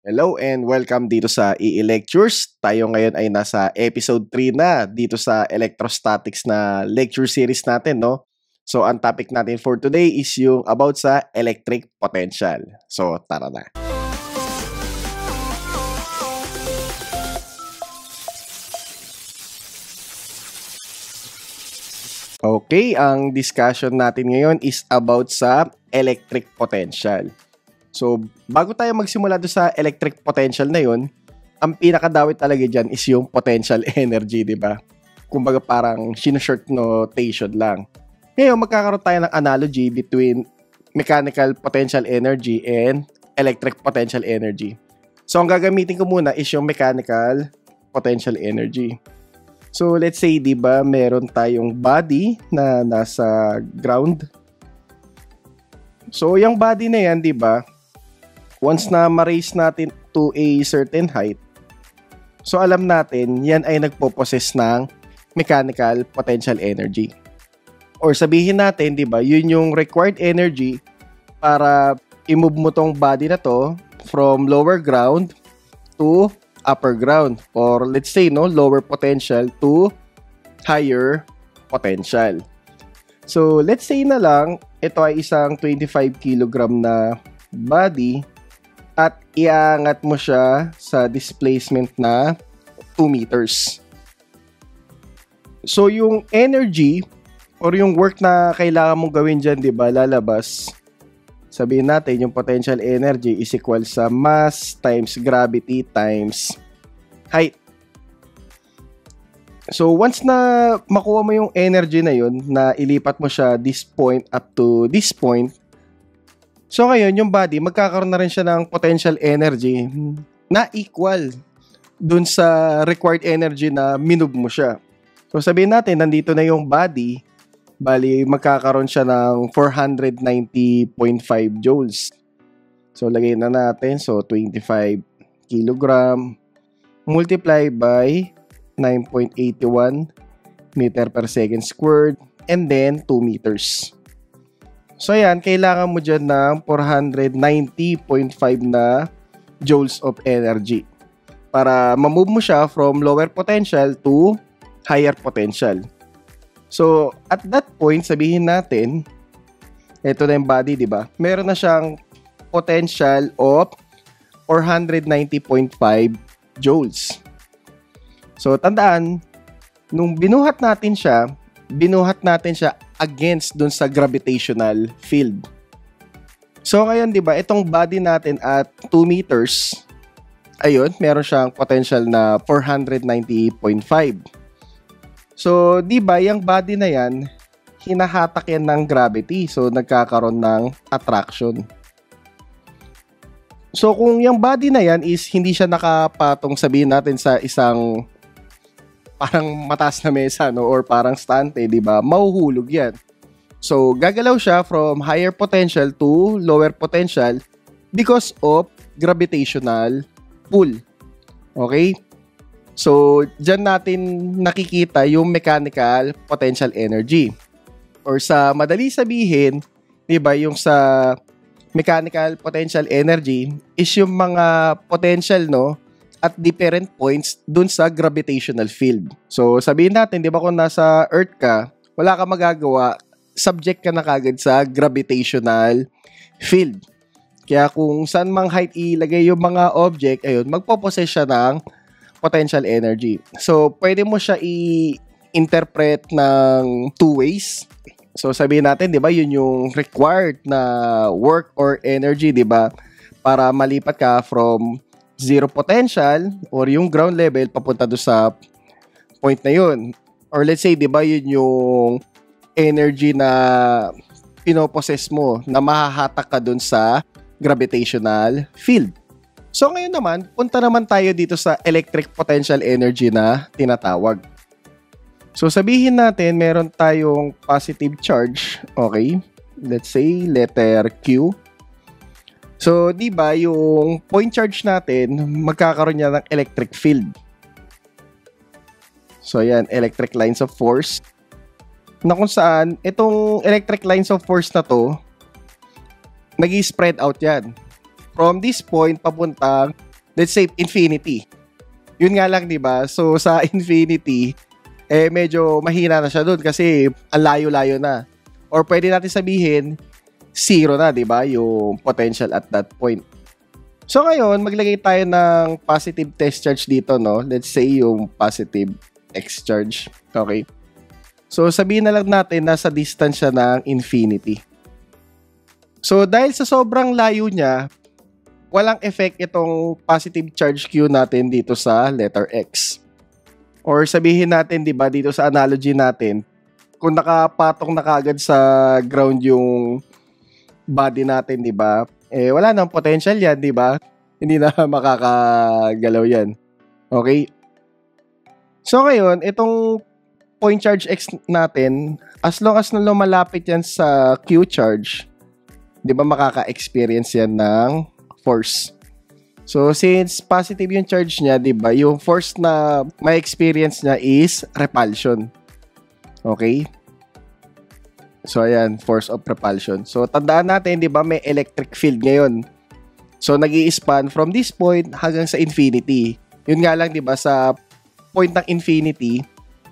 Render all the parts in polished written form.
Hello and welcome dito sa EE Lectures. Tayo ngayon ay nasa episode 3 na dito sa electrostatics na lecture series natin, no? So, ang topic natin for today is yung about sa electric potential. So, tara na. Okay, ang discussion natin ngayon is about sa electric potential. So, bago tayo magsimula doon sa electric potential na yun, ang pinakadawit talaga dyan is yung potential energy, di ba? Kumbaga parang short notation lang. Ngayon, magkakaroon tayo ng analogy between mechanical potential energy and electric potential energy. So, ang gagamitin ko muna is yung mechanical potential energy. So, let's say, di ba, meron tayong body na nasa ground. So, yung body na yan, di ba, once na ma-raise natin to a certain height, so alam natin, yan ay nagpo-possess ng mechanical potential energy. Or sabihin natin, di ba, yun yung required energy para i-move mo tong body na to from lower ground to upper ground. Or let's say, no, lower potential to higher potential. So, let's say na lang, ito ay isang 25 kg na body at iangat mo siya sa displacement na 2 meters. So, yung energy or yung work na kailangan mong gawin dyan, di ba, lalabas. Sabihin natin, yung potential energy is equal sa mass times gravity times height. So, once na makuha mo yung energy na yun, na ilipat mo siya this point up to this point, so ngayon, yung body, magkakaroon na rin siya ng potential energy na equal dun sa required energy na minove mo siya. So sabihin natin, nandito na yung body, bali magkakaroon siya ng 490.5 joules. So lagay na natin, so 25 kilogram multiply by 9.81 meter per second squared and then 2 meters. So ayan, kailangan mo dyan ng 490.5 na joules of energy para ma-move mo siya from lower potential to higher potential. So at that point, sabihin natin, ito na yung body, di ba? Meron na siyang potential of 490.5 joules. So tandaan, nung binuhat natin siya against dun sa gravitational field. So ngayon, di ba, itong body natin at 2 meters, ayun, meron siyang potential na 490.5. So, di ba, yung body na yan, hinahatak yan ng gravity. So, nagkakaroon ng attraction. So, kung yung body na yan is hindi siya nakapatong, sabihin natin sa isang parang mataas na mesa, no, or parang stante, di ba? Mahuhulog yan. So, gagalaw siya from higher potential to lower potential because of gravitational pull. Okay? So, dyan natin nakikita yung mechanical potential energy. Or sa madali sabihin, di ba, yung sa mechanical potential energy is yung mga potential, no, at different points dun sa gravitational field. So, sabihin natin, di ba, kung nasa Earth ka, wala ka magagawa, subject ka na kagad sa gravitational field. Kaya kung saan mang height ilagay yung mga object, ayun, magpopossess siya ng potential energy. So, pwede mo siya i-interpret ng two ways. So, sabihin natin, di ba, yun yung required na work or energy, di ba, para malipat ka from zero potential or yung ground level papunta doon sa point na yun. Or let's say, di ba, yun yung energy na pinopossess mo na mahahatak ka doon sa gravitational field. So ngayon naman, punta naman tayo dito sa electric potential energy na tinatawag. So sabihin natin, meron tayong positive charge, okay? Let's say, letter Q. So, di ba, yung point charge natin, magkakaroon niya ng electric field. So, yan, electric lines of force. Na kung saan, itong electric lines of force na to, nag-i-spread out yan. From this point, papuntang let's say infinity. Yun nga lang, di ba? So, sa infinity, medyo mahina na siya doon kasi ang layo-layo na. Or pwede natin sabihin, zero na, di ba? Yung potential at that point. So, ngayon, maglagay tayo ng positive test charge dito, no? Let's say yung positive X charge. Okay. So, sabihin na lang natin nasa distance siya ng infinity. So, dahil sa sobrang layo niya, walang effect itong positive charge Q natin dito sa letter X. Or sabihin natin, di ba, dito sa analogy natin, kung nakapatong na kagad sa ground yung body natin, di ba, wala nang potential yan, di ba? Hindi na makakagalaw yan. Okay? So, ngayon, itong point charge X natin, as long as na lumalapit yan sa Q charge, di ba, makaka-experience yan ng force. So, since positive yung charge niya, di ba, yung force na may experience niya is repulsion. Okay? So, ayan, force of repulsion. So, tandaan natin, di ba, may electric field ngayon. So, nag-i-span from this point hanggang sa infinity. Yun nga lang, di ba, sa point ng infinity,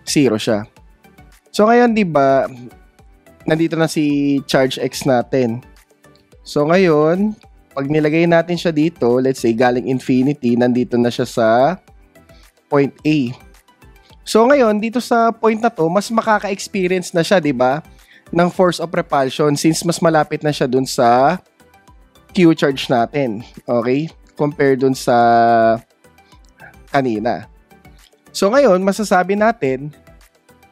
zero siya. So, ngayon, di ba, nandito na si charge X natin. So, ngayon, pag nilagay natin siya dito, let's say galing infinity, nandito na siya sa point A. So ngayon, dito sa point na to, mas makaka-experience na siya, di ba, ng force of repulsion since mas malapit na siya dun sa Q charge natin. Okay? Compare dun sa kanina. So ngayon, masasabi natin,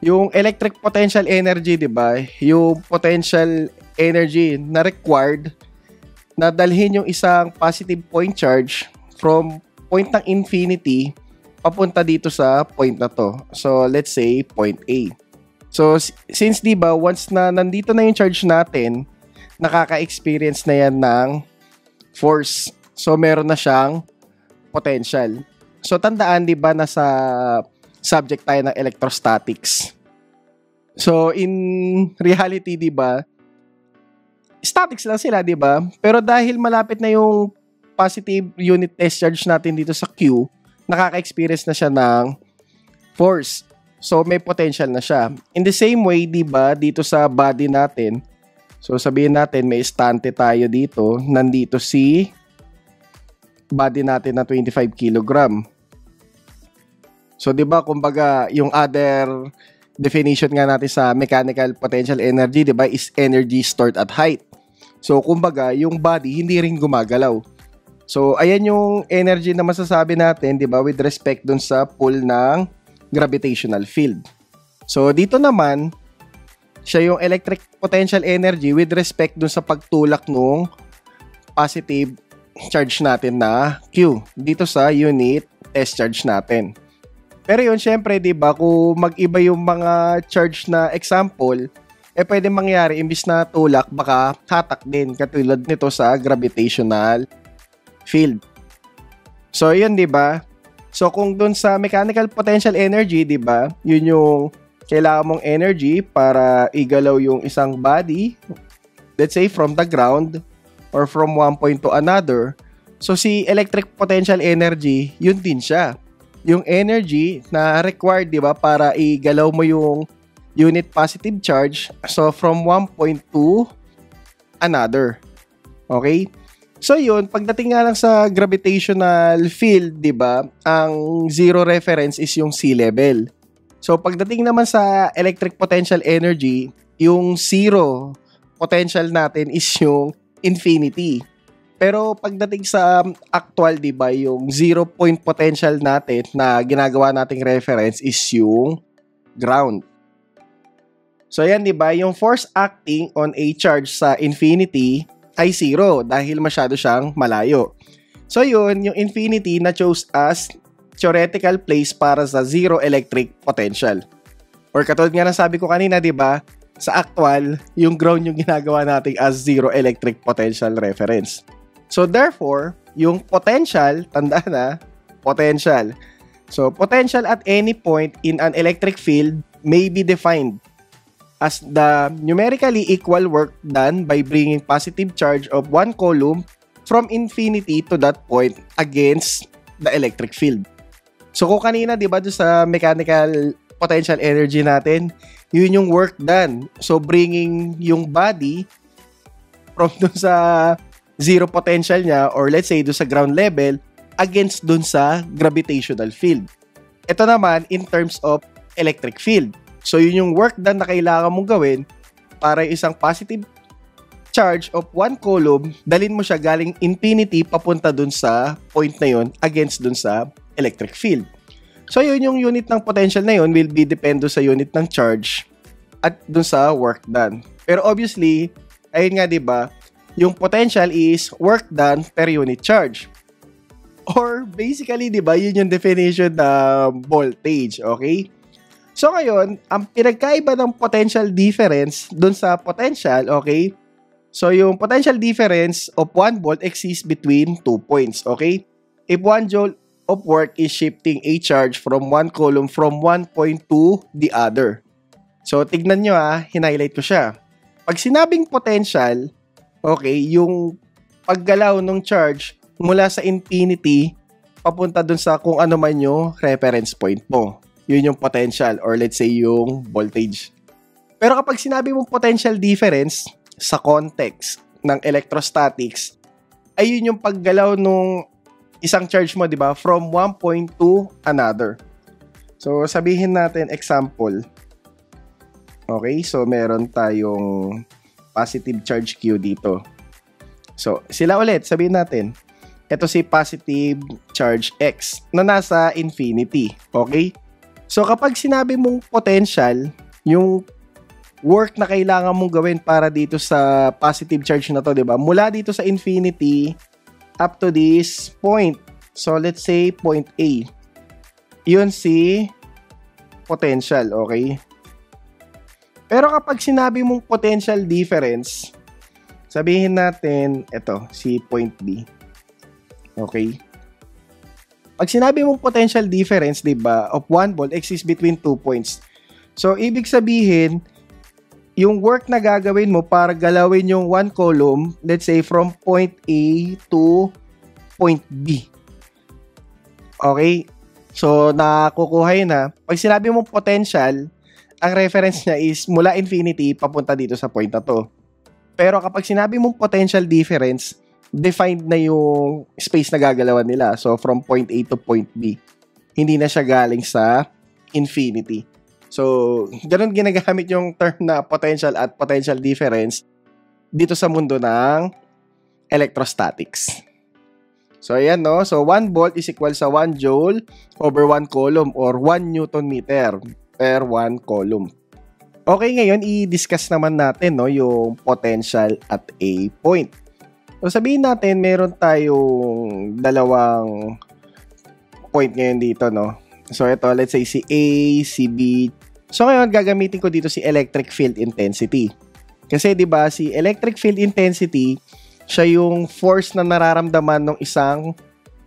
yung electric potential energy, di ba, yung potential energy na required na dalhin yung isang positive point charge from point ng infinity papunta dito sa point na to. So, let's say point A. So, since diba, once na nandito na yung charge natin, nakaka-experience na yan ng force. So, meron na siyang potential. So, tandaan, diba, nasa subject tayo ng electrostatics. So, in reality, diba, statics lang sila, di ba? Pero dahil malapit na yung positive unit test charge natin dito sa Q, nakaka-experience na siya ng force. So, may potential na siya. In the same way, di ba, dito sa body natin, so sabihin natin, may estante tayo dito, nandito si body natin na 25 kg. So, di ba, kumbaga, yung other definition nga natin sa mechanical potential energy, di ba, is energy stored at height. So, kumbaga, yung body hindi rin gumagalaw. So, ayan yung energy na masasabi natin, di ba, with respect dun sa pull ng gravitational field. So, dito naman, siya yung electric potential energy with respect dun sa pagtulak ng positive charge natin na Q dito sa unit test charge natin. Pero yun, syempre, di ba, kung mag-iba yung mga charge na example, pwede mangyari, imbis na tulak, baka hatak din, katulad nito sa gravitational field. So, yun, di ba? So, kung dun sa mechanical potential energy, di ba, yun yung kailangan mong energy para igalaw yung isang body, let's say, from the ground, or from one point to another. So, si electric potential energy, yun din siya. Yung energy na required, di ba, para igalaw mo yung unit positive charge, so from one point to another. Okay? So yun, pagdating nga lang sa gravitational field, di ba, ang zero reference is yung sea level. So pagdating naman sa electric potential energy, yung zero potential natin is yung infinity. Pero pagdating sa actual, di ba, yung 0 point potential natin na ginagawa nating reference is yung ground. So yan, di ba, yung force acting on a charge sa infinity ay zero dahil masyado siyang malayo. So yun, yung infinity na chose as theoretical place para sa zero electric potential. Or katulad nga na sabi ko kanina, di ba, sa actual, yung ground yung ginagawa nating as zero electric potential reference. So therefore, yung potential, tanda na, potential. So potential at any point in an electric field may be defined as the numerically equal work done by bringing positive charge of one coulomb from infinity to that point against the electric field. So kung kanina, di ba, doon sa mechanical potential energy natin, yun yung work done. So bringing yung body from doon sa zero potential niya, or let's say doon sa ground level, against doon sa gravitational field. Ito naman in terms of electric field. So yun yung work done na kailangan mong gawin para isang positive charge of 1 coulomb, dalhin mo siya galing infinity papunta dun sa point na yun against dun sa electric field. So yun yung unit ng potential na yun will be dependo sa unit ng charge at dun sa work done. Pero obviously, ayun nga, diba, yung potential is work done per unit charge. Or basically, diba, yun yung definition ng voltage, okay? So ngayon, ang pinagkaiba ng potential difference dun sa potential, okay? So yung potential difference of 1 volt exists between 2 points, okay? If 1 joule of work is shifting a charge from 1 coulomb from 1 point to the other. So tignan nyo hinighlight ko siya. Pag sinabing potential, okay, yung paggalaw ng charge mula sa infinity papunta dun sa kung ano man yung reference point mo. Yun yung potential, or let's say yung voltage. Pero kapag sinabi mong potential difference sa context ng electrostatics, ay yun yung paggalaw nung isang charge mo, di ba, from one point to another. So sabihin natin example. Okay, so meron tayong positive charge Q dito. So sila ulit, sabihin natin, ito si positive charge X na nasa infinity. Okay? So kapag sinabi mong potential, yung work na kailangan mong gawin para dito sa positive charge na to, di ba? Mula dito sa infinity up to this point. So let's say point A. Yun si potential, okay? Pero kapag sinabi mong potential difference, sabihin natin ito, si point B. Okay? Pag sinabi mong potential difference, di ba, of 1 volt exists between 2 points. So ibig sabihin, yung work na gagawin mo para galawin yung 1 coulomb, let's say from point A to point B. Okay? So, nakukuha yun Pag sinabi mong potential, ang reference niya is mula infinity papunta dito sa point na to. Pero kapag sinabi mong potential difference, defined na yung space na gagalawan nila. So, from point A to point B. Hindi na siya galing sa infinity. So, ganun ginagamit yung term na potential at potential difference dito sa mundo ng electrostatics. So, ayan, no? So, 1 volt is equal sa 1 joule over 1 coulomb or 1 newton meter per 1 coulomb. Okay, ngayon, i-discuss naman natin, no, yung potential at a point. So, sabihin natin, meron tayong dalawang point ngayon dito, no? So, ito, let's say si A, si B. So, ngayon, gagamitin ko dito si electric field intensity. Kasi, di ba, si electric field intensity, siya yung force na nararamdaman ng isang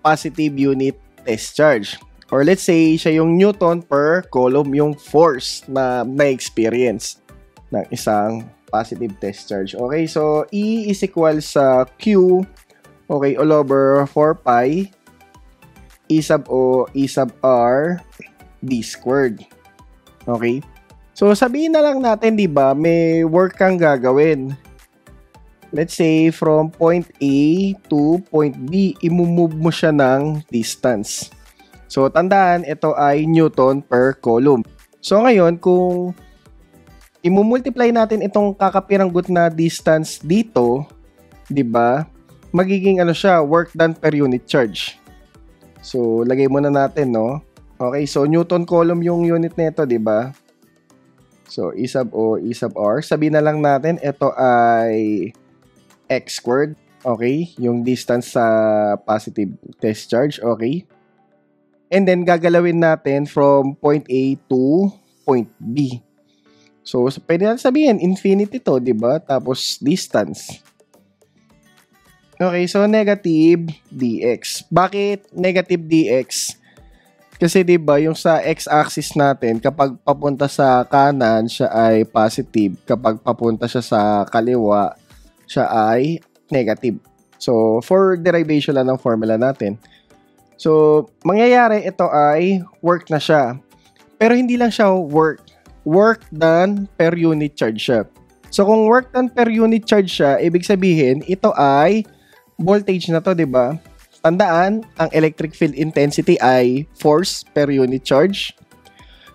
positive unit test charge. Or let's say, siya yung Newton per coulomb, yung force na na-experience ng isang positive test charge. Okay, so E is equal sa Q, okay, all over 4 pi E sub O, E sub R, D squared. Okay? So, sabihin na lang natin, di ba, may work kang gagawin. Let's say, from point A to point B, imumove mo siya ng distance. So, tandaan, ito ay Newton per coulomb. So, ngayon, kung imumultiply natin itong kakapiranggot na distance dito, di ba, magiging ano siya, work done per unit charge. So, lagay muna natin, no? Okay, so Newton coulomb yung unit nito, di ba? So, E sub O, E sub R. Sabihin na lang natin, ito ay X squared. Okay, yung distance sa positive test charge. Okay. And then, gagalawin natin from point A to point B. So, pwede natin sabihin, infinity to, di ba? Tapos, distance. Okay, so negative dx. Bakit negative dx? Kasi 'di ba, yung sa x-axis natin, kapag papunta sa kanan, siya ay positive. Kapag papunta siya sa kaliwa, siya ay negative. So, for derivation lang ng formula natin. So, mangyayari ito ay work na siya. Pero hindi lang siya work. Work done per unit charge siya. So, kung work done per unit charge siya, ibig sabihin, ito ay voltage na to, di ba? Tandaan, ang electric field intensity ay force per unit charge.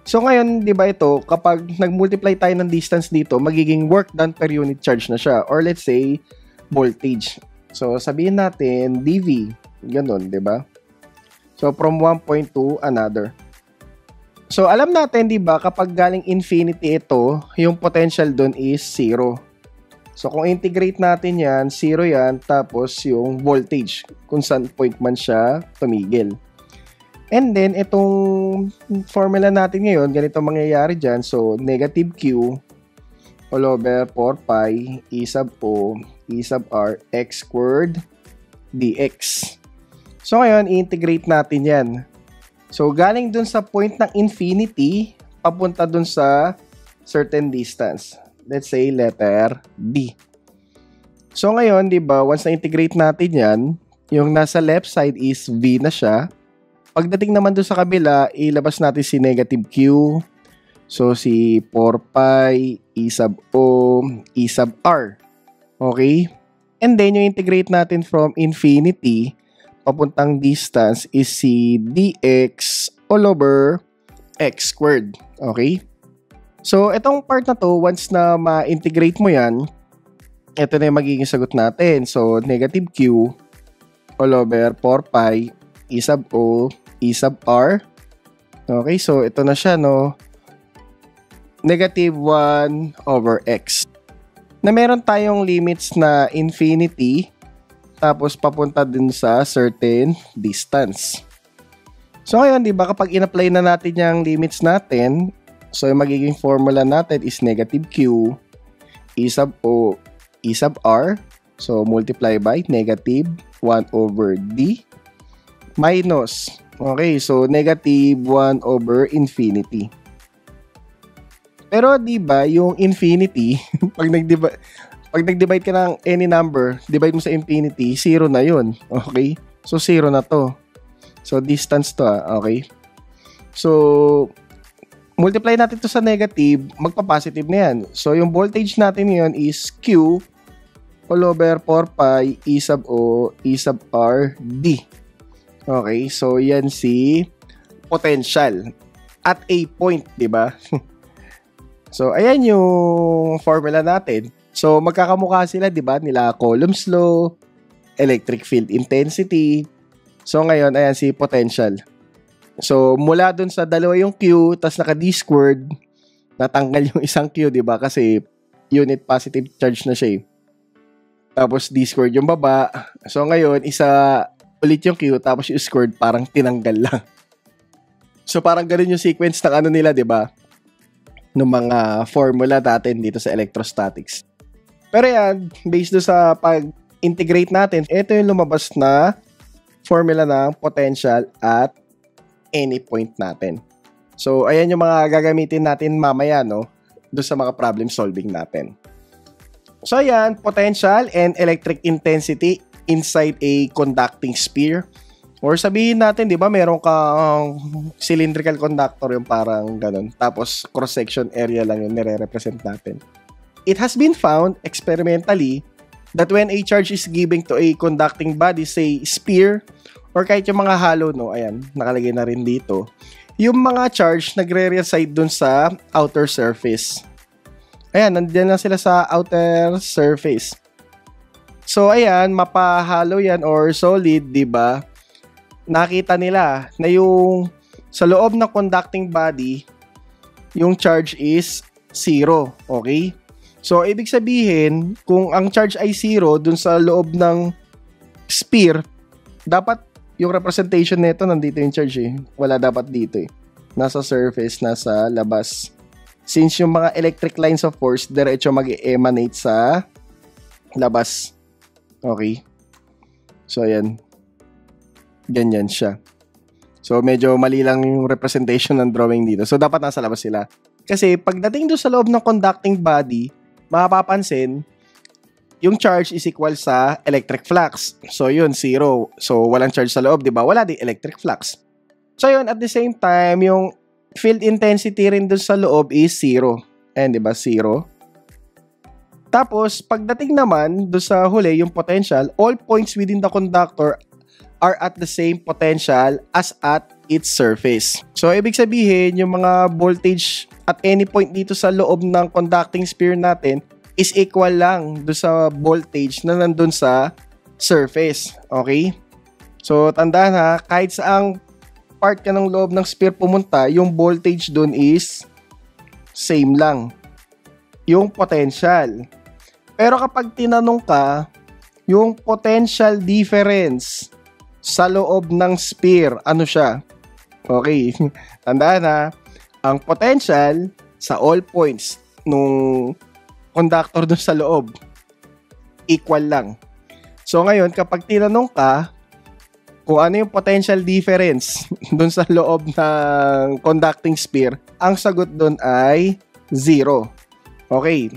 So, ngayon, di ba ito, kapag nag-multiply tayo ng distance dito, magiging work done per unit charge na siya. Or let's say, voltage. So, sabihin natin, dV. Ganun, di ba? So, from one point to another. So, alam natin, di ba, kapag galing infinity ito, yung potential dun is 0. So, kung integrate natin yan, 0 yan, tapos yung voltage, kung saan point man siya tumigil. And then, itong formula natin ngayon, ganito mangyayari dyan. So, negative Q all over 4 pi E sub O E sub R x squared dx. So, ngayon, i-integrate natin yan. So, galing dun sa point ng infinity, papunta dun sa certain distance. Let's say, letter D. So, ngayon, di ba, once na-integrate natin yan, yung nasa left side is V na siya. Pagdating naman dun sa kabila, ilabas natin si negative Q. So, si 4 pi E sub O E sub R. Okay? And then, yung integrate natin from infinity, papuntang distance is si dx all over x squared. Okay? So, itong part na to, once na ma-integrate mo yan, ito na yung magiging sagot natin. So, negative Q all over 4 pi E sub O E sub R. Okay? So, ito na siya, no? Negative 1 over x. Na meron tayong limits na infinity, tapos papunta din sa certain distance. So ngayon, di ba, kapag in-apply na natin yung limits natin, so yung magiging formula natin is negative Q E sub O E sub R. So multiply by negative 1 over D minus, okay, so negative 1 over infinity. Pero di ba, yung infinity, pag nag-divide ka ng any number, divide mo sa infinity, 0 na yun. Okay? So, 0 na to. So, distance to, okay? So, multiply natin to sa negative, magpa-positive na yan. So, yung voltage natin ngayon is Q all over 4 pi E sub O E sub R D. Okay? So, yan si potential at a point, di ba? So, ayan yung formula natin. So, magkakamukha sila, di ba? Nila Coulomb's law, electric field intensity. So, ngayon, ayan si potential. So, mula dun sa dalawa yung Q, tas naka-D squared, natanggal yung isang Q, di ba? Kasi unit positive charge na siya eh. Tapos D squared yung baba. So, ngayon, isa ulit yung Q, tapos yung squared parang tinanggal lang. So, parang ganun yung sequence ng ano nila, di ba? Ng mga formula natin dito sa electrostatics. Pero yan, based do sa pag-integrate natin, ito yung lumabas na formula ng potential at any point natin. So, ayan yung mga gagamitin natin mamaya, no? Doon sa mga problem solving natin. So, ayan, potential and electric intensity inside a conducting sphere. Or sabihin natin, di ba, meron kang cylindrical conductor, yung parang ganun. Tapos, cross-section area lang yung nire-represent natin. It has been found experimentally that when a charge is given to a conducting body, say sphere, or kahit yung mga hollow, no, ayan, nakalagay na rin dito, yung mga charge nagre-reside dun sa outer surface. Ayan, nandiyan lang sila sa outer surface. So, ayan, mapa-hollow yan or solid, di ba? Nakita nila na yung sa loob ng conducting body, yung charge is 0, okay? So, ibig sabihin, kung ang charge ay 0 dun sa loob ng sphere, dapat yung representation nito nandito yung charge eh. Wala dapat dito eh. Nasa surface, nasa labas. Since yung mga electric lines of force, diretso mag-emanate sa labas. Okay? So, ayan. Ganyan siya. So, medyo mali lang yung representation ng drawing dito. So, dapat nasa labas sila. Kasi, pagdating doon sa loob ng conducting body, mapapansin, yung charge is equal sa electric flux. So yun, 0. So walang charge sa loob, di ba? Wala din electric flux. So yun, at the same time, yung field intensity rin dun sa loob is 0. Ayan, di ba? 0. Tapos, pagdating naman dun sa huli, yung potential, all points within the conductor are at the same potential as at its surface. So, ibig sabihin, yung mga voltage at any point dito sa loob ng conducting sphere natin is equal lang doon sa voltage na nandun sa surface. Okay? So, tandaan ha, kahit saang part ka ng loob ng sphere pumunta, yung voltage doon is same lang. Yung potential. Pero kapag tinanong ka, yung potential difference sa loob ng sphere, ano siya? Okay, tandaan ha, ang potential sa all points nung conductor doon sa loob, equal lang. So ngayon, kapag tinanong ka kung ano yung potential difference doon sa loob ng conducting sphere, ang sagot doon ay 0. Okay,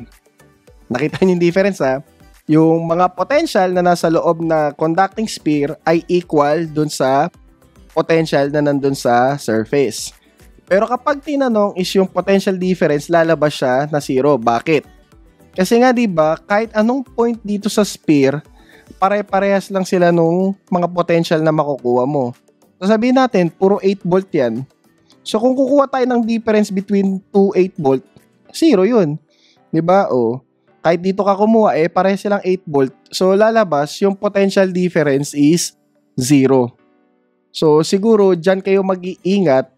nakita niyo yung difference ha? Yung mga potential na nasa loob na conducting sphere ay equal dun sa potential na nandun sa surface. Pero kapag tinanong is yung potential difference, lalabas siya na 0. Bakit? Kasi nga 'di ba, kahit anong point dito sa sphere, pare-parehas lang sila nung mga potential na makukuha mo. So sabihin natin, puro 8 volt yan. So kung kukuha tayo ng difference between 2 8 volt, 0 yun. 'Di ba? O kahit dito ka kumuha, pareho silang 8 volt. So, lalabas, yung potential difference is 0. So, siguro, dyan kayo mag-iingat,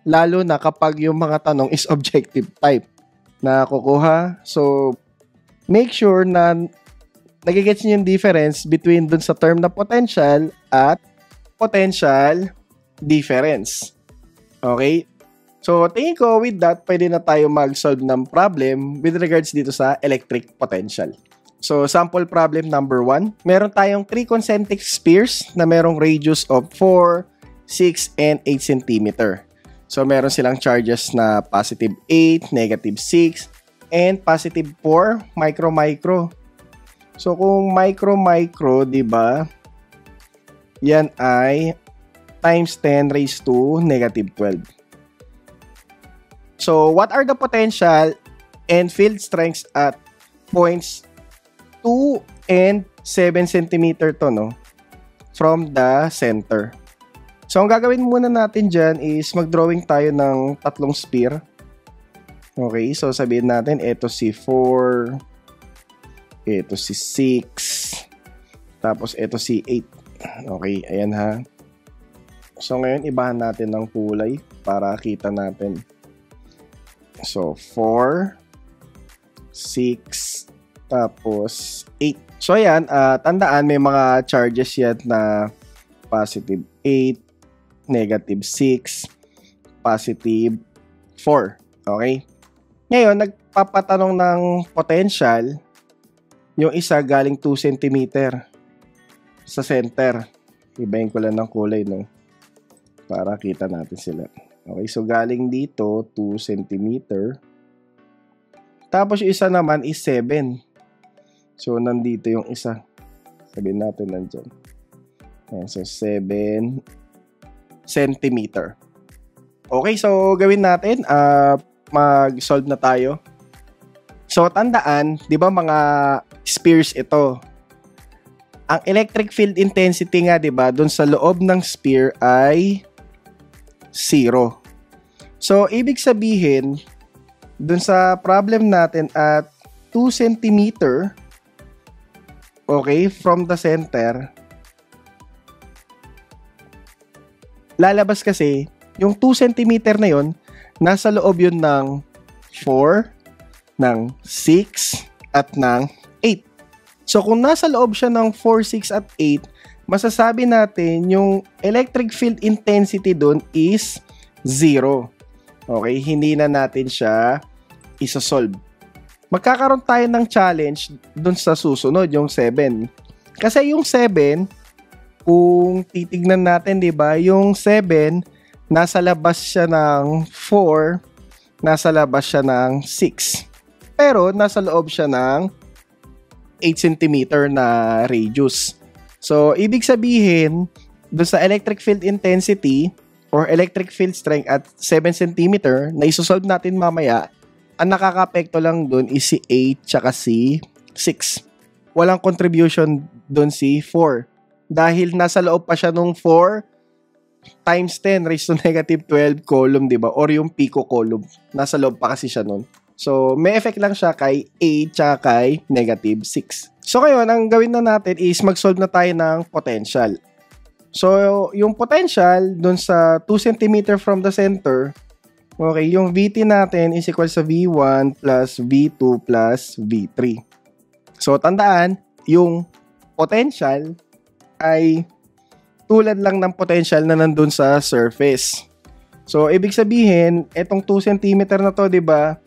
lalo na kapag yung mga tanong is objective type na kukuha. So, make sure na nagigets nyo yung difference between dun sa term na potential at potential difference. Okay? So, tingin ko with that, pwede na tayo mag-solve ng problem with regards dito sa electric potential. So, sample problem number 1. Meron tayong 3 concentric spheres na merong radius of 4, 6, and 8 cm. So, meron silang charges na positive 8, negative 6, and positive 4, micro. So, kung micro, di ba? Yan ay times 10 raised to negative 12. So, what are the potential and field strengths at points 2 and 7 cm to, no? From the center. So, ang gagawin muna natin dyan is mag-drawing tayo ng tatlong sphere. Okay, so sabihin natin, ito si 4, ito si 6, tapos ito si 8. Okay, ayan ha. So, ngayon, ibahan natin ng kulay para kita natin. So, 4, 6, tapos 8. So, ayan, tandaan, may mga charges yan na positive 8, negative 6, positive 4. Okay? Ngayon, nagpapatanong ng potential, yung isa galing 2 cm sa center. Ibahin ko lang ng kulay, no? Para kita natin sila. Okay, so galing dito, 2 cm. Tapos yung isa naman is 7. So, nandito yung isa. Sabihin natin nandyan. Ayan, so 7 cm. Okay, so gawin natin. Mag-solve na tayo. So, tandaan, di ba mga spheres ito? Ang electric field intensity nga, di ba, dun sa loob ng sphere ay 0. So, ibig sabihin, dun sa problem natin at 2 cm, okay, from the center, lalabas kasi, yung 2 cm na yon, nasa loob yun ng 4, ng 6, at ng 8. So, kung nasa loob siya ng 4, 6, at 8, masasabi natin yung electric field intensity doon is 0. Okay, hindi na natin siya isa-solve. Magkakaroon tayo ng challenge doon sa susunod, yung 7. Kasi yung 7, kung titignan natin, di ba, yung 7, nasa labas siya ng 4, nasa labas siya ng 6. Pero nasa loob siya ng 8 cm na radius. So, ibig sabihin, doon sa electric field intensity or electric field strength at 7 cm na isosolve natin mamaya, ang nakaka-apekto lang doon is si 8 tsaka si 6. Walang contribution doon si 4. Dahil nasa loob pa siya nung 4 times 10 raised to negative 12 column, diba? Or yung pico column. Nasa loob pa kasi siya nun. So, may effect lang siya kay 8 tsaka kay negative 6. So, ngayon, ang gawin na natin is mag-solve na tayo ng potential. So, yung potential dun sa 2 cm from the center, okay, yung VT natin is equal sa V1 plus V2 plus V3. So, tandaan, yung potential ay tulad lang ng potential na nandun sa surface. So, ibig sabihin, etong 2 cm na to, diba,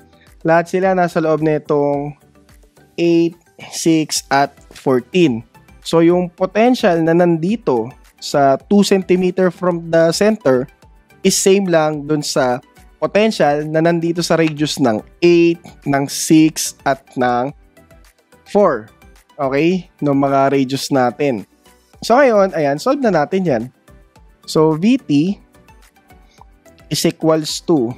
lahat sila nasa loob na itong 8, 6, at 14. So, yung potential na nandito sa 2 cm from the center is same lang dun sa potential na nandito sa radius ng 8, ng 6, at ng 4. Okay? No mga radius natin. So, ngayon, ayan, solve na natin yan. So, VT is equals to,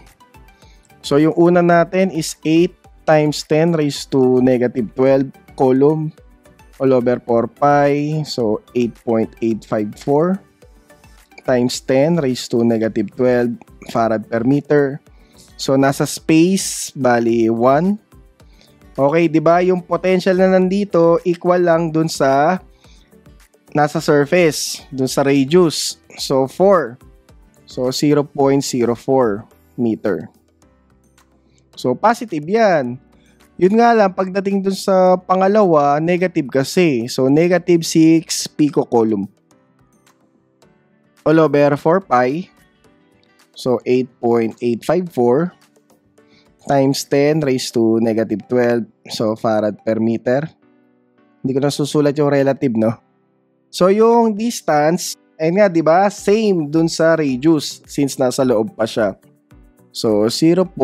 so, yung una natin is 8 times 10 raised to negative 12 column all over 4 pi. So, 8.854 times 10 raised to negative 12 farad per meter. So, nasa space, bali 1. Okay, di ba? Yung potential na nandito, equal lang dun sa nasa surface, dun sa radius. So, 4. So, 0.04 meter. So, positive yan. Yun nga lang, pagdating dun sa pangalawa, negative kasi. So, negative 6 picocoulomb. All over 4 pi. So, 8.854 times 10 raised to negative 12. So, farad per meter. Hindi ko na susulat yung relative, no? So, yung distance, ayun nga, di ba? Same dun sa radius since nasa loob pa siya. So, 0.06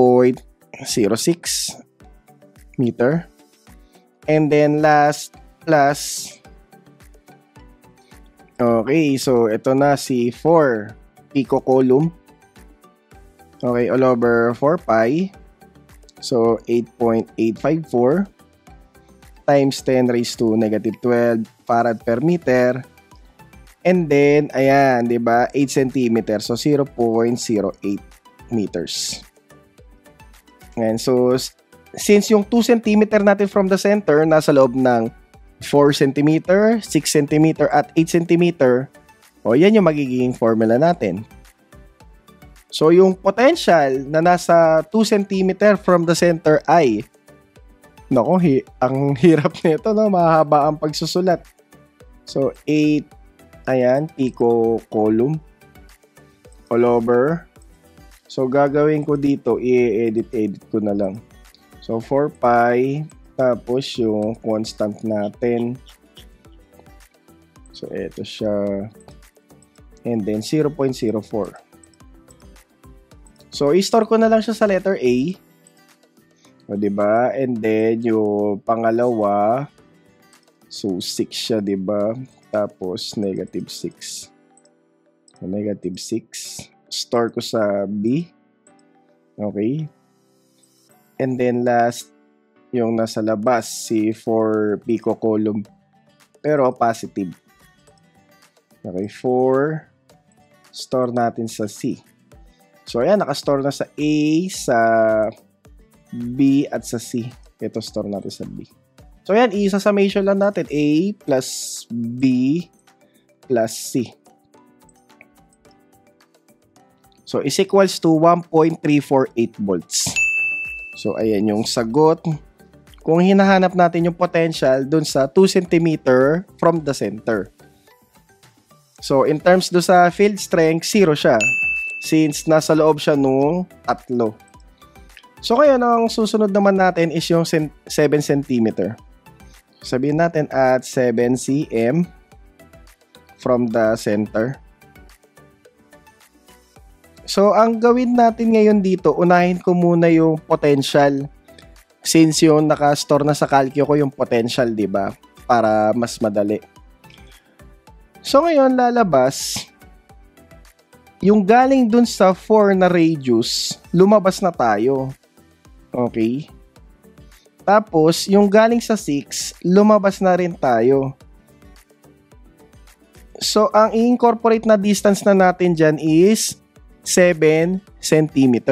meter. And then, last, plus. Okay, so, ito na si 4 picocoulomb. Okay, all over 4 pi. So, 8.854 times 10 raised to negative 12 farad per meter. And then, ayan, di ba? 8 cm. So, 0.08 meters. Ayan, so, since yung 2 cm natin from the center, nasa loob ng 4 cm, 6 cm, at 8 cm, o yan yung magiging formula natin. So, yung potential na nasa 2 cm from the center ay, nako, ang hirap nito, no? Mahaba ang pagsusulat. So, 8, ayan, picocoulomb all over. So, gagawin ko dito, i-edit ko na lang. So, 4 pi, tapos yung constant natin. So, ito siya. And then, 0.04. So, i-store ko na lang siya sa letter A. O, diba? And then, yung pangalawa, so, 6 siya, diba? Tapos, negative 6. So, negative 6. Store ko sa B. Okay. And then, last, yung nasa labas, si 4 picocoulomb. Pero, positive. Okay, 4. Store natin sa C. So, ayan, nakastore na sa A, sa B, at sa C. Ito, store natin sa B. So, ayan, isa-summation lang natin. A plus B plus C. So, is equals to 1.348 volts. So, ayan yung sagot. Kung hinahanap natin yung potential dun sa 2 cm from the center. So, in terms do sa field strength, 0 siya. Since nasa loob siya nung 3. So, ngayon, ang susunod naman natin is yung 7 cm. Sabihin natin at 7 cm from the center. So, ang gawin natin ngayon dito, unahin ko muna yung potential since yung naka-store na sa Calcio ko yung potential, di ba? Para mas madali. So ngayon lalabas yung galing dun sa 4 na radius, lumabas na tayo. Okay? Tapos yung galing sa 6, lumabas na rin tayo. So ang i-incorporate na distance na natin dyan is 7 cm.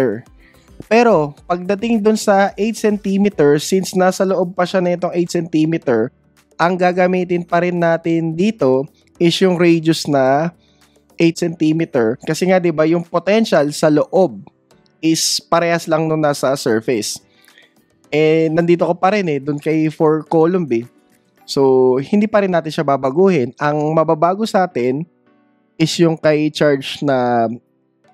Pero pagdating dun sa 8 cm, since nasa loob pa siya na itong 8 cm, ang gagamitin pa rin natin dito is yung radius na 8 cm. Kasi nga 'di ba, yung potential sa loob is parehas lang nung nasa surface. Eh nandito ko pa rin doon kay 4 coulomb eh. So hindi pa rin natin siya babaguhin. Ang mababago sa atin is yung kay charge na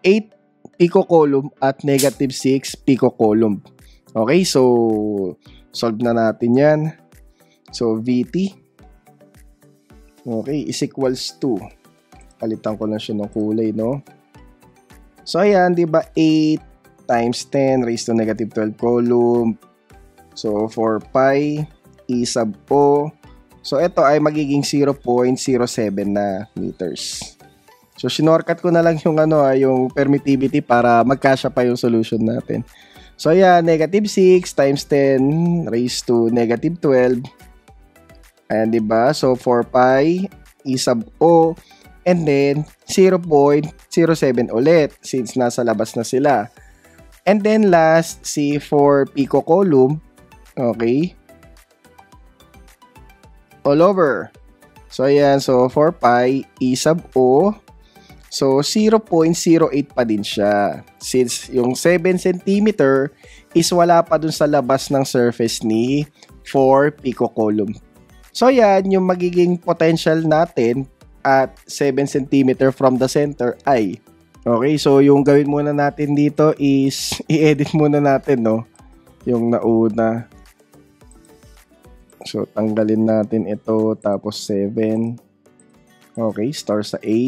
8 picocoulomb at negative 6 picocoulomb. Okay, so solve na natin yan. So VT, okay, is equals to, palitan ko lang siya ng kulay, no? So ayan, di ba, 8 times 10 raised to negative 12 coulomb. So 4 pi E sub O. So ito ay magiging 0.07 na meters. So sinorkat ko na lang yung yung permittivity para magkasya pa yung solution natin. So ayan, negative 6 times 10 raised to negative 12. Ayan, diba? So 4 pi E sub O. And then 0.07 ulit since nasa labas na sila. And then last, si 4 picocoulomb. Okay. All over. So ayan, so 4 pi E sub O. So 0.08 pa din siya. Since yung 7 cm is wala pa dun sa labas ng surface ni 4 picocoulomb. So yan, yung magiging potential natin at 7 cm from the center ay, okay, so yung gawin muna natin dito is i-edit muna natin, no, yung nauna. So tanggalin natin ito, tapos 7. Okay, star sa A.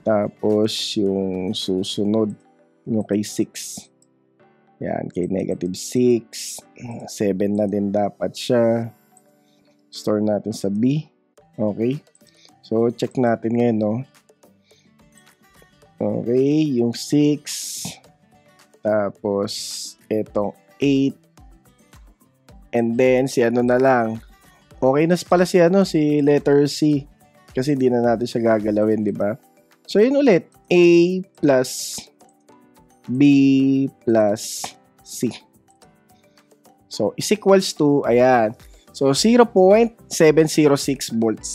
Tapos yung susunod, yung kay 6. Yan, kay negative 6. 7 na din dapat siya. Store natin sa B. Okay. So, check natin ngayon, no? Okay, yung 6. Tapos, itong 8. And then, si ano na lang. Okay na pala si si letter C. Kasi hindi na natin siya gagalawin, di ba? So, yun ulit. A plus B plus C. So, is equals to, ayan. So, 0.706 volts.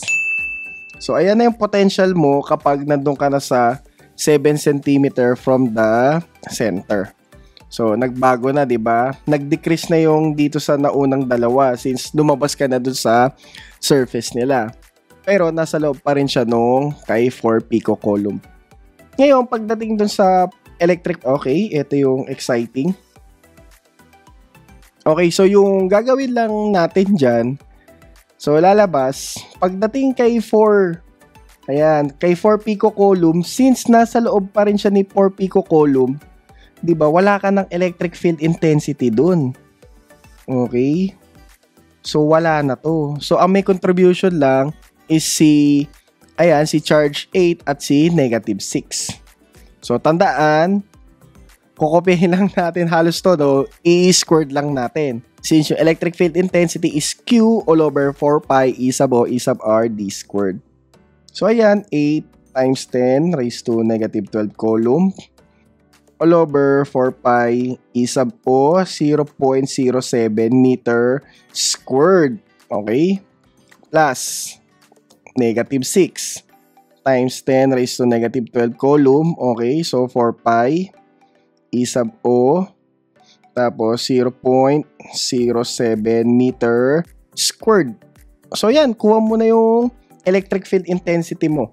So, ayan na yung potential mo kapag nandun ka na sa 7 cm from the center. So, nagbago na, di ba? Nag-decrease na yung dito sa naunang dalawa since lumabas ka na dun sa surface nila. Pero, nasa loob pa rin siya nung kay 4 picocoulomb. Ngayon, pagdating dun sa electric, okay, ito yung exciting. Okay, so yung gagawin lang natin dyan, so lalabas, pagdating kay 4, ayan, kay 4 picocoulomb, since nasa loob pa rin siya ni 4 picocoulomb, di ba, wala ka ng electric field intensity dun. Okay? So, wala na to. So, ang may contribution lang is si charge 8 at si negative 6. So, tandaan, kukopyahin lang natin halos to, no? I-squared lang natin. Since yung electric field intensity is Q all over 4 pi E sub O E sub R D squared. So, ayan, 8 times 10 raised to negative 12 coulomb all over 4 pi E sub O 0.07 meter squared. Okay? Plus negative 6 times 10 raised to negative 12 coulomb. Okay? So, 4 pi E sub O, tapos 0.07 meter squared. So yan, kuha mo na yung electric field intensity mo.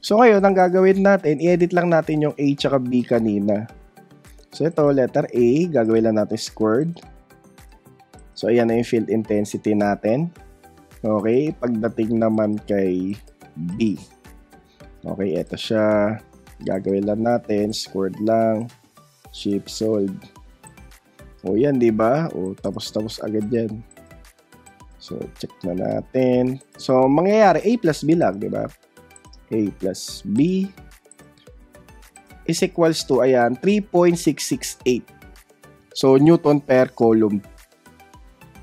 So ngayon, ang gagawin natin, i-edit lang natin yung A tsaka B kanina. So ito, letter A, gagawin lang natin squared. So ayan na yung field intensity natin. Okay, pagdating naman kay B. Okay, ito siya. Gagawin lang natin, squared lang. Shape solve. O yan, di ba? O tapos agad yan. So, check na natin. So, mangyayari, A plus B lang, di ba? A plus B is equals to, ayan, 3.668. So, Newton per coulomb.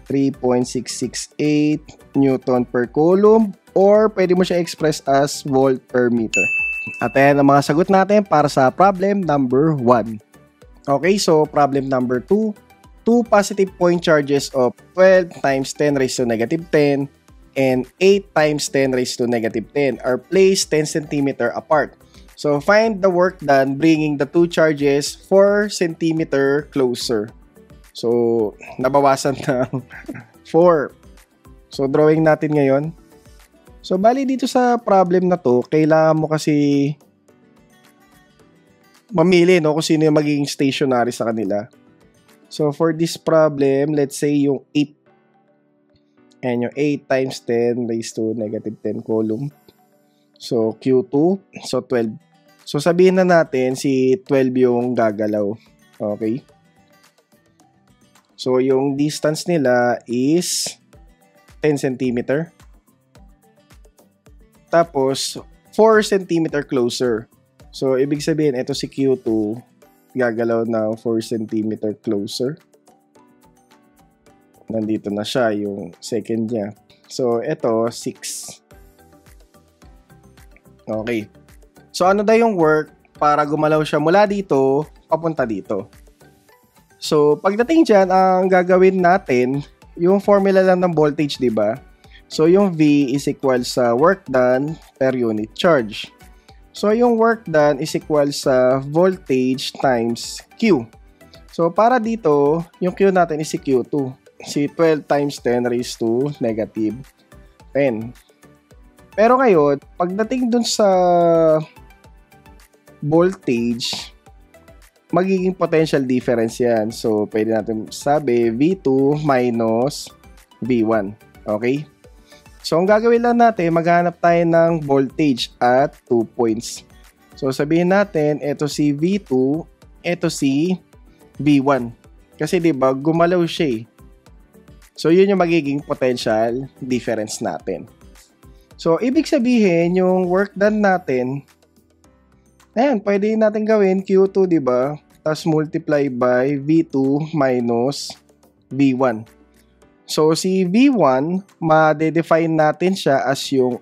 3.668 Newton per coulomb, or pwede mo siya express as volt per meter. At ayan ang mga sagot natin para sa problem number 1. Okay, so problem number 2. Two positive point charges of 12 times 10 raised to negative 10 and 8 times 10 raised to negative 10 are placed 10 cm apart. So, find the work done bringing the two charges 4 cm closer. So, nabawasan ng 4. So, drawing natin ngayon. So, bali dito sa problem na to, kailangan mo kasi mamili, no, kung sino yung magiging stationary sa kanila. So, for this problem, let's say yung 8. And yung 8 times 10 raised to negative 10 coulomb. So, Q2. So, 12. So, sabihin na natin si 12 yung gagalaw. Okay? So, yung distance nila is 10 cm. Tapos, 4 cm closer. So, ibig sabihin, ito si Q2, gagalaw na 4 cm closer. Nandito na siya, yung second niya. So, ito, 6. Okay. So, ano daw yung work para gumalaw siya mula dito, papunta dito? So, pagdating dyan, ang gagawin natin, yung formula lang ng voltage, di ba? So, yung V is equal sa work done per unit charge. So, yung work done is equal sa voltage times Q. So, para dito, yung Q natin is si Q2. Si 12 times 10 raised to negative 10. Pero ngayon, pagdating dun sa voltage, magiging potential difference yan. So, pwede natin sabi V2 minus V1. Okay? So, ang gagawin lang natin, maghanap tayo ng voltage at 2 points. So, sabihin natin, ito si V2, ito si V1. Kasi, diba, gumalaw siya eh. So, yun yung magiging potential difference natin. So, ibig sabihin, yung work done natin, ayan, pwede natin gawin Q2, di ba? Tapos multiply by V2 minus V1. So, si V1, ma-define natin siya as yung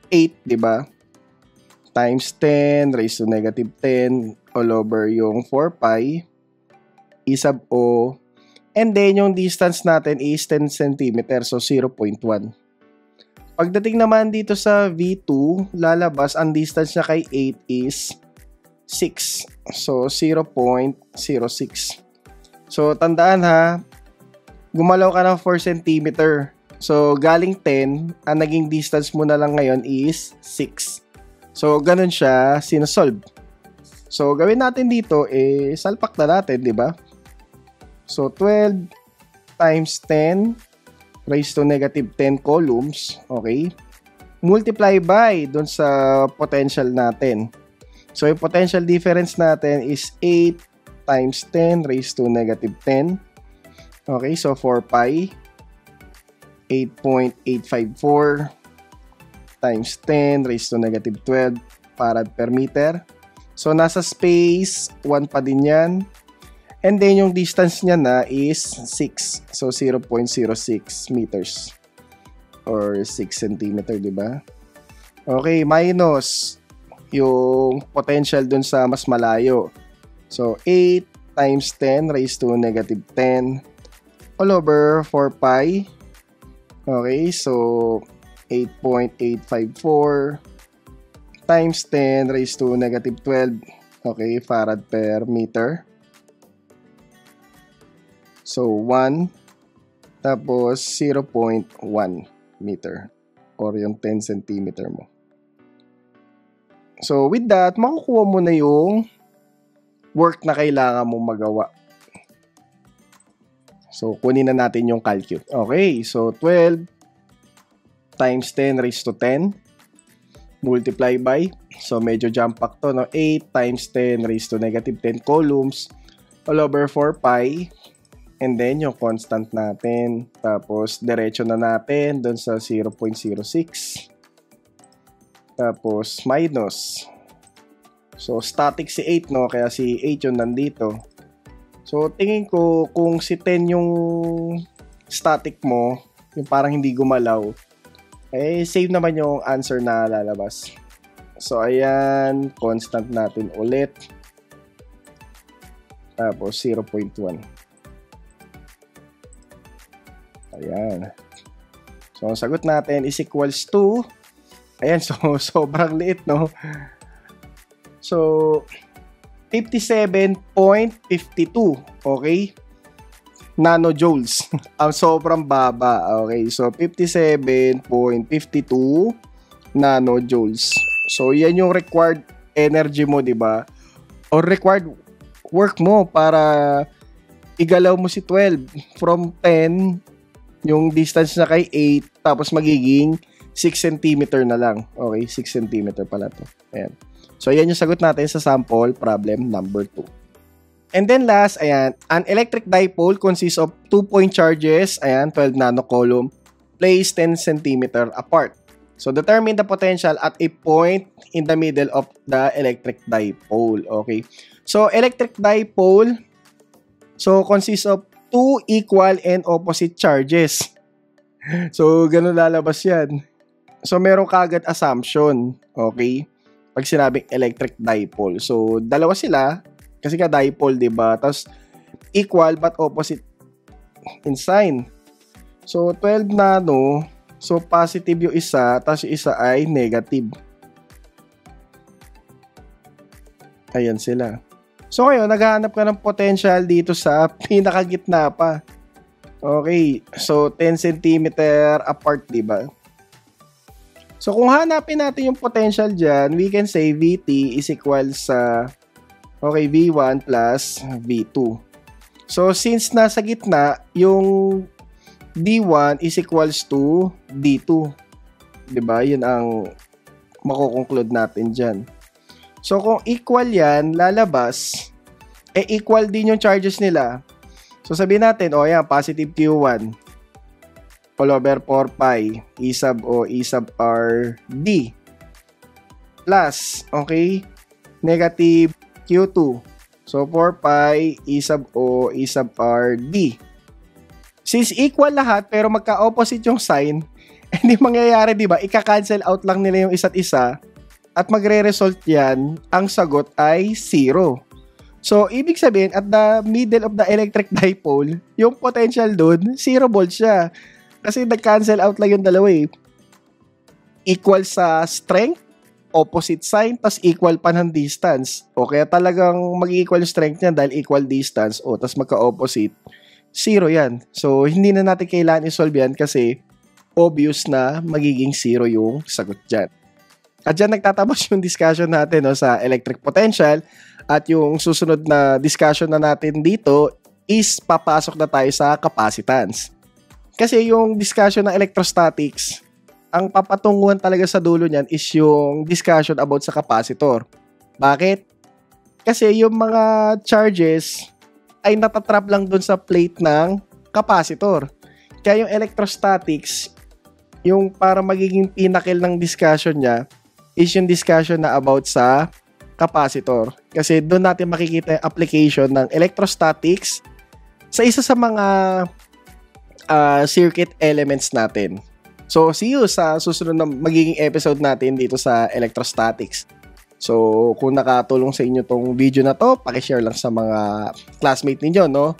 8, di ba? Times 10 raised to negative 10 all over yung 4 pi E sub O. And then, yung distance natin is 10 cm, so 0.1. Pagdating naman dito sa V2, lalabas, ang distance niya kay 8 is 6. So, 0.06. So, tandaan ha, gumalaw ka ng 4 cm. So, galing 10, ang naging distance mo na lang ngayon is 6. So, ganun siya sinasolve. So, gawin natin dito, salpak na natin, di ba? So, 12 times 10 raised to negative 10 coulombs, okay? Multiply by dun sa potential natin. So, yung potential difference natin is 8 times 10 raised to negative 10. Okay, so 4 pi, 8.854 times 10 raised to negative 12 farad per meter. So, nasa space, 1 pa din yan. And then, yung distance niya na is 6. So, 0.06 meters. Or 6 centimeter, di ba? Okay, minus yung potential dun sa mas malayo. So, 8 times 10 raised to negative 10 all over 4 pi. Okay, so 8.854 times 10 raised to negative 12. Okay, farad per meter. So, 1 tapos 0.1 meter or yung 10 centimeter mo. So, with that, makukuha mo na yung work na kailangan mong magawa. So, kunin na natin yung calculate. Okay, so 12 times 10 raised to 10 multiply by, so medyo jump back to, no? 8 times 10 raised to negative 10 coulombs all over 4 pi And then, yung constant natin. Tapos, diretso na natin doon sa 0.06. Tapos, minus. So, static si 8, no? Kaya si 8 yung nandito. So, tingin ko, kung si 10 yung static mo, yung parang hindi gumalaw, eh, save naman yung answer na lalabas. So, ayan. Constant natin ulit. Tapos, 0.1. Ayan. So, ang sagot natin is equals to, ayan, so, sobrang liit, no? So, 57.52, okay? Nanojoules. Ang sobrang baba, okay? So, 57.52 nanojoules. So, yan yung required energy mo, di ba? Or required work mo para igalaw mo si 12 from 10, yung distance na kay 8, tapos magiging 6 cm na lang. Okay, 6 cm pala to. Ayan. So, ayan yung sagot natin sa sample problem number 2. And then last, ayan, an electric dipole consists of 2-point charges, ayan, 12 nanocoulomb, placed 10 cm apart. So, determine the potential at a point in the middle of the electric dipole. Okay. So, electric dipole, so, consists of 2 equal and opposite charges. So, ganun lalabas yan. So, meron kagad assumption. Okay? Pag sinabing electric dipole. So, dalawa sila. Kasi ka dipole, diba? Tapos, equal but opposite in sign. So, 12 nano. So, positive yung isa. Tapos, yung isa ay negative. Ayan sila. So, ngayon, naghahanap ka ng potential dito sa pinakagitna pa. Okay. So, 10 cm apart, diba? So, kung hanapin natin yung potential dyan, we can say VT is equal sa, okay, V1 plus V2. So, since nasa gitna, yung D1 is equals to D2. Diba? Yun ang makukonclude natin dyan. So, kung equal yan, lalabas, eh equal din yung charges nila. So, sabihin natin, o yan, positive Q1 all over 4 pi E sub O E sub R D plus, okay, negative Q2. So, 4 pi E sub O E sub R D. Since equal lahat, pero magka-opposite yung sign, hindi mangyayari, di ba? Ika-cancel out lang nila yung isa't isa. At magre-result yan, ang sagot ay 0. So, ibig sabihin, at the middle of the electric dipole, yung potential doon, 0 volts siya. Kasi nag-cancel out lang yung dalawa eh. Equal sa strength, opposite sign, tas equal pa ng distance. O kaya talagang mag-equal yung strength niya dahil equal distance. O, tas magka-opposite. 0 yan. So, hindi na natin kailangan i-solve yan kasi obvious na magiging 0 yung sagot dyan. At dyan nagtatapos yung discussion natin, no, sa electric potential. At yung susunod na discussion na natin dito is papasok na tayo sa capacitance. Kasi yung discussion ng electrostatics, ang papatunguhan talaga sa dulo niyan is yung discussion about sa capacitor. Bakit? Kasi yung mga charges ay natatrap lang dun sa plate ng capacitor. Kaya yung electrostatics, yung para magiging pinnacle ng discussion niya, is yung discussion na about sa capacitor. Kasi doon natin makikita yung application ng electrostatics sa isa sa mga circuit elements natin. So, see you sa susunod na magiging episode natin dito sa electrostatics. So, kung nakatulong sa inyo tong video na to, pakishare lang sa mga classmate ninyo, no?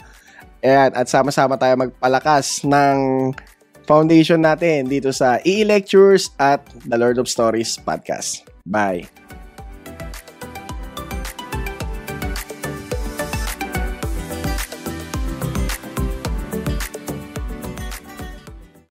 Ayan, at sama-sama tayo magpalakas ng foundation natin dito sa EE Lectures at The Lord of Stories Podcast. Bye!